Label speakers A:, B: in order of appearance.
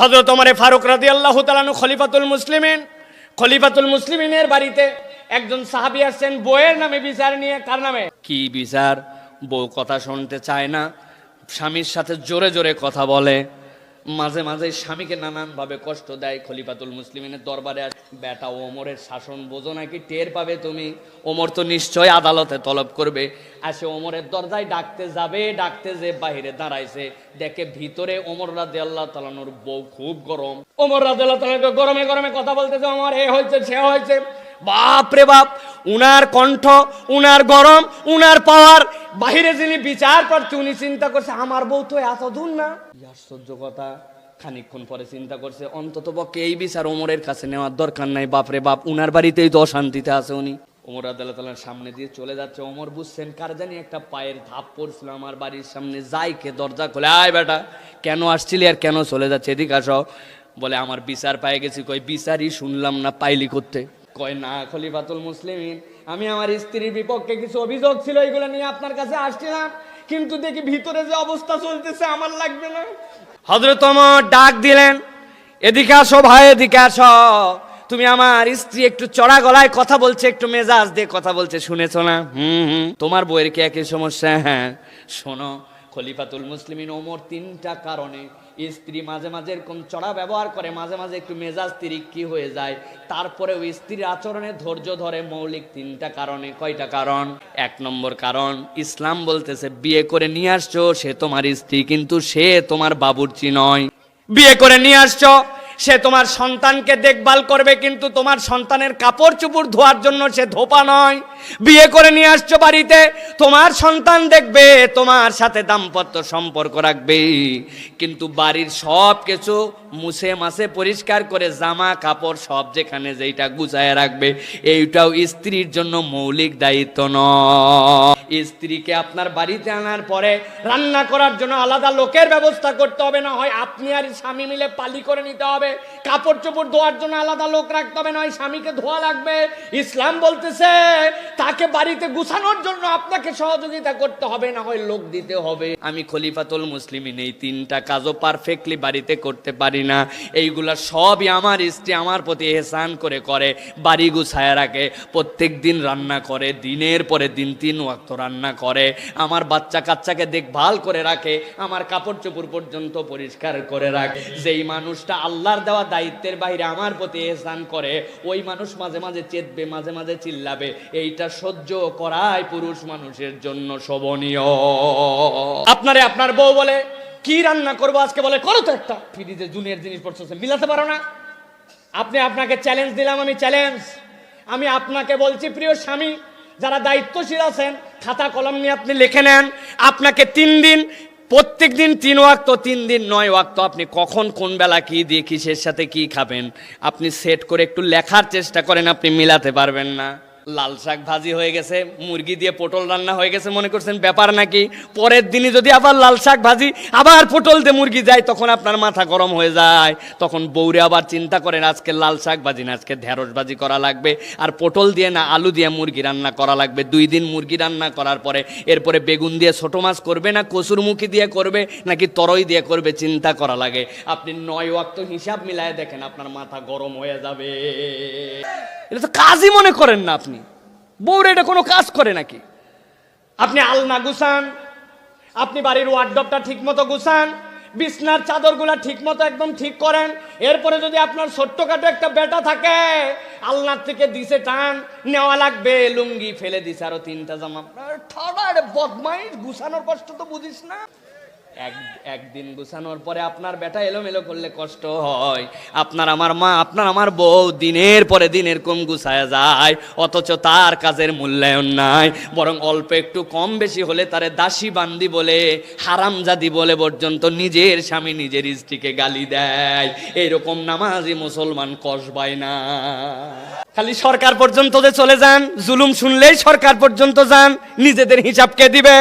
A: হযরত ওমর ফারুক রাদিয়াল্লাহু তাআলা আনহু খলিফাতুল মুসলিমিনের বাড়িতে একজন সাহাবী আসছেন বউয়ের নামে বিচার নিয়ে। কার নামে? কি বিচার? বউ কথা শুনতে চায় না, স্বামীর সাথে জোরে জোরে কথা বলে, মাঝে মাঝে স্বামীকে নানানভাবে কষ্ট দেয়। খলিফাতুল মুসলিমিনের দরবারে বেটা ওমরের শাসন বোঝো নাকি, টের পাবে তুমি। ওমর তো নিশ্চয় আদালতে তলব করবে। আসে ওমরের দরজায় ডাকতে যাবে, ডাকতে যে বাহিরে দাঁড়াইছে, দেখে ভিতরে ওমর রাদিয়াল্লাহু তাআলা আনহুর বউ খুব গরম। ওমর রাদিয়াল্লাহু তাআলা গরমে গরমে কথা বলতেছে, ওমর এ হয়েছে সে হয়েছে। বাপ রে বাপ, উনার কণ্ঠ, উনার গরম, উনার পাওয়ার। বাহিরে যিনি বিচার করছে উনি চিন্তা করছে আমার বউ তো এত দূর না। আশ্চর্য কথা। খানিকক্ষণ পরে চিন্তা করছে অন্তত পক্ষে এই বিচার ওমরের কাছে নেওয়ার দরকার নাই। বাপরে বাপ, উনার বাড়িতেই তো অশান্তিতে আছে উনি। ওমর রাদিয়াল্লাহু তাআলার সামনে দিয়ে চলে যাচ্ছে। ওমর বুঝছেন কার জানি একটা পায়ের ধাপ পড়ছিল আমার বাড়ির সামনে। যাইকে দরজা খোলে, আয় বেটা কেন আসছিলি আর কেন চলে যাচ্ছে, এদিকে আসো। বলে আমার বিচার পেয়ে গেছি। কই বিচারই শুনলাম না, পাইলি করতে? কয় না খলিফাতুল মুসলিমিন, আমি আমার স্ত্রীর বিপক্ষে কিছু অভিযোগ ছিল, এগুলো নিয়ে আপনার কাছে আসছিলাম, কিন্তু দেখি ভিতরে যে অবস্থা চলতেছে আমার লাগবে না। হযরত ওমর ডাক দিলেন, এদিকে আসো ভাই, এদিকে আসো। তুমি আমার স্ত্রী একটু চড়া গলায় কথা বলছে, একটু মেজাজ দিয়ে কথা বলছে, শুনেছো না? তোমার বউয়ের কি একই সমস্যা? হ্যাঁ শোনো, খলিফাতুল মুসলিমিন ওমর তিনটা কারণে, স্ত্রী মাঝে মাঝে এরকম চড়া ব্যবহার করে, মাঝে মাঝে একটু মেজাজ তিরিক্কি হয়ে যায়, তারপরে ওই স্ত্রীর আচরণে ধৈর্য ধরে, মৌলিক তিনটা কারণে। কয়টা কারণ? এক নম্বর কারণ, ইসলাম বলতেছে বিয়ে করে নিয়ে আসছো সে তোমার স্ত্রী, কিন্তু সে তোমার বাবুর্চি নয়। বিয়ে করে নিয়ে আসছো, সে তোমার সন্তানকে দেখভাল করবে, কিন্তু তোমার সন্তানের কাপড় চোপড় ধোয়ার জন্য সে ধোপা নয়। বিয়ে করে নিয়ে আসছো বাড়িতে, তোমার সন্তান দেখবে, তোমার সাথে দাম্পত্য সম্পর্ক রাখবে, কিন্তু বাড়ির সব কিছু মুছে মাছে পরিষ্কার করে জামা কাপড় সব যেখানে যেটা গুছায় রাখবে, এইটাও স্ত্রীর জন্য মৌলিক দায়িত্ব নয়। স্ত্রীকে আপনার বাড়িতে আনার পরে রান্না করার জন্য আলাদা লোকের ব্যবস্থা করতে হবে, না হয় আপনি আর স্বামী মিলে পালি করে নিতে হবে। কাপড় চোপড় ধোয়ার জন্য আলাদা লোক রাখতে হবে, নয় স্বামীকে ধোয়া লাগবে। ইসলাম বলতেছে তাকে বাড়িতে গুছানোর জন্য আপনাকে সহযোগিতা করতে হবে, না হয় লোক দিতে হবে। আমি খলিফাতুল মুসলিমিন এই তিনটা কাজও পারফেক্টলি বাড়িতে করতে পারি না। এইগুলা সবই আমার স্ত্রী আমার প্রতি এহসান করে করে, বাড়ি গুছায় রাখে, প্রত্যেক দিন রান্না করে, দিনের পরে দিন 3 ওয়াক্ত রান্না করে, আমার বাচ্চা কাচ্চাকে দেখভাল করে রাখে, আমার কাপড় চোপড় পর্যন্ত পরিষ্কার করে রাখে। যেই মানুষটা আল্লাহর দেওয়া দায়িত্বের বাইরে আমার প্রতি এহসান করে, ওই মানুষ মাঝে মাঝে চেতবে, মাঝে মাঝে চিল্লাবে, এইটা সহ্য করাই পুরুষ মানুষের জন্য শোভনীয়। আপনারে আপনার বউ বলে কি রান্না করবো আজকে, বলে করো তো একটা। ফ্রিজে জুনিয়র জিনিসপত্র মিলাতে পারো না। আপনাকে চ্যালেঞ্জ দিলাম, আমি আপনাকে বলছি প্রিয় স্বামী, যারা দায়িত্বশীল আছেন, খাতা কলম নিয়ে আপনি লিখে নেন। আপনাকে 3 দিন, প্রত্যেক দিন 3 ওয়াক্ত, 3 দিন 9 ওয়াক্ত, আপনি কখন কোন বেলা কি দিয়ে কিসের সাথে কি খাবেন আপনি সেট করে একটু লেখার চেষ্টা করেন, আপনি মিলাতে পারবেন না। লাল শাক ভাজি হয়ে গেছে, মুরগি দিয়ে পটল রান্না হয়ে গেছে, মনে করছেন ব্যাপার নাকি? পরের দিনই যদি আবার লাল শাক ভাজি আবার পটল দিয়ে মুরগি যায়, তখন আপনার মাথা গরম হয়ে যায়। তখন বউরে আবার চিন্তা করেন আজকে লাল শাক ভাজি না, আজকে ঢেঁড়স ভাজি করা লাগবে, আর পটল দিয়ে না আলু দিয়ে মুরগি রান্না করা লাগবে। 2 দিন মুরগি রান্না করার পরে এরপরে বেগুন দিয়ে ছোট মাছ করবে, না কচুরমুখী দিয়ে করবে, নাকি তরই দিয়ে করবে, চিন্তা করা লাগে। আপনি 9 ওয়াক্ত হিসাব মিলায় দেখেন, আপনার মাথা গরম হয়ে যাবে। এটা তো কাজই মনে করেন না আপনি। বউরে এটা কোনো কাজ করে নাকি? আপনি আলনা গুছান, আপনি বাড়ির ওয়ার্ডরোবটা ঠিক মতো গুছান, বিছনার চাদরগুলা ঠিক মতো একদম ঠিক করেন। এরপরে যদি আপনার ছোট্টখাটো একটা বেটা থাকে, আলনার থেকে দিছে টান নেওয়া লাগবে, লুঙ্গি ফেলে দিছে আরো 3টা জামা, ঠাড়ার বদমাইশ, গুছানোর কষ্ট তো বুঝিস না। একদিন গুছানোর পরে আপনার বেটা এলোমেলো করলে কষ্ট হয়। আপনার আমার মা, আপনার আমার বউ দিনের পরে দিন এরকম গুছায়া যায়, অথচ তার কাজের মূল্যায়ন নাই, বরং অল্প একটু কম বেশি হলে তারে দাসী বান্দি বলে, হারামজাদি বলে পর্যন্ত নিজের স্বামী নিজের স্ত্রীকে গালি দেয়। এইরকম নামাজি মুসলমান কসবায় না। খালি সরকার পর্যন্ত চলে যান, জুলুম শুনলেই সরকার পর্যন্ত যান, নিজেদের হিসাব কে দিবে?